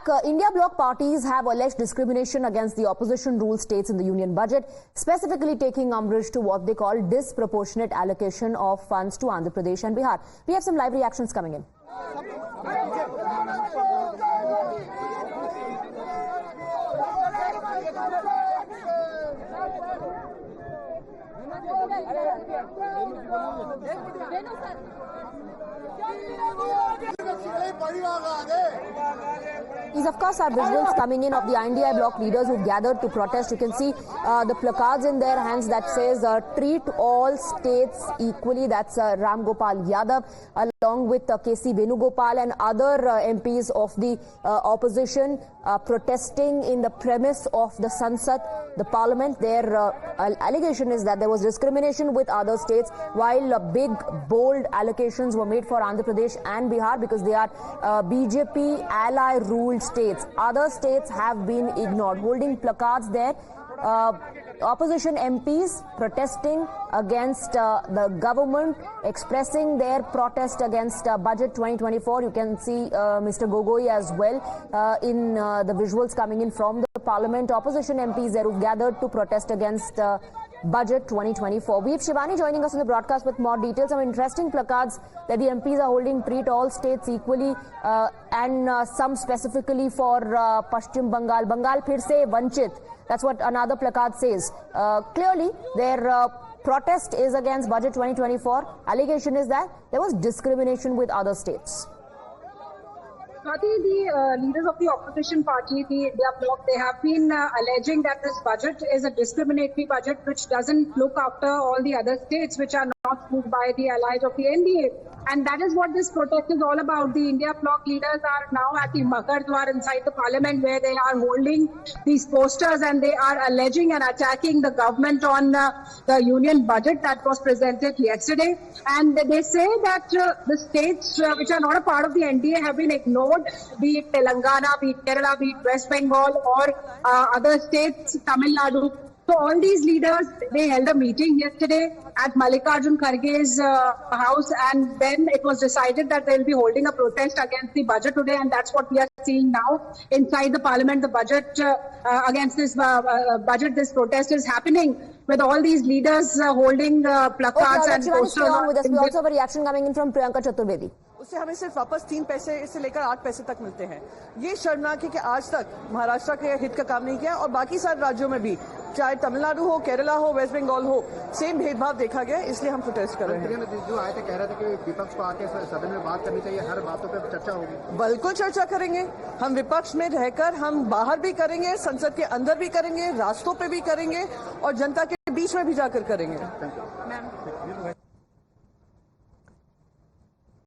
back. India bloc parties have alleged discrimination against the opposition rule states in the union budget, specifically taking umbrage to what they call disproportionate allocation of funds to Andhra Pradesh and Bihar. We have some live reactions coming in. These, of course, are visuals coming in of the INDI bloc leaders who gathered to protest. You can see the placards in their hands that says treat all states equally. That's Ram Gopal Yadav along with KC Venugopal and other MPs of the opposition protesting in the premise of the Sansad, the parliament. Their allegation is that there was discrimination with other states, while big, bold allocations were made for Andhra Pradesh and Bihar because they are BJP ally-ruled states. Other states have been ignored. Holding placards there, opposition MPs protesting against the government, expressing their protest against budget 2024. You can see Mr. Gogoi as well in the visuals coming in from the parliament. Opposition MPs there who've gathered to protest against budget 2024. We have Shivani joining us in the broadcast with more details. Some interesting placards that the MPs are holding: treat all states equally, and some specifically for Paschim Bengal. Bengal phir se vanchit. That's what another placard says. Clearly, their protest is against budget 2024. Allegation is that there was discrimination with other states. Swati, the leaders of the opposition party, the India bloc, they have been alleging that this budget is a discriminatory budget which doesn't look after all the other states which are not moved by the allies of the NDA. And that is what this protest is all about. The India bloc leaders are now at the Makar Dwar inside the parliament, where they are holding these posters and they are alleging and attacking the government on the union budget that was presented yesterday. And they say that the states which are not a part of the NDA have been ignored, be it Telangana, be it Kerala, be it West Bengal or other states, Tamil Nadu. So all these leaders, they held a meeting yesterday at Mallikarjun Kharge's house, and then it was decided that they will be holding a protest against the budget today, and that's what we are seeing now inside the parliament. The budget against this budget, this protest is happening with all these leaders holding placards and posters. We also have a reaction coming in from Priyanka Chaturvedi. उससे हमें सिर्फ वापस 3 पैसे से लेकर 8 पैसे तक मिलते हैं। ये शर्मनाक है कि आज तक महाराष्ट्र के हित का काम नहीं किया और बाकी सारे राज्यों में भी, चाहे तमिलनाडु हो, केरला हो, वेस्ट बंगाल हो, सेम भेदभाव देखा गया। इसलिए हम प्रोटेस्ट कर रहे हैं। जो आए थे कह रहे थे कि विपक्ष को आके सदन में बात करनी चाहिए, हर बातों पर चर्चा होगी। बिल्कुल चर्चा करेंगे। हम विपक्ष में रहकर हम बाहर भी करेंगे, संसद के अंदर भी करेंगे, रास्तों पे भी करेंगे और जनता के बीच में भी जाकर करेंगे।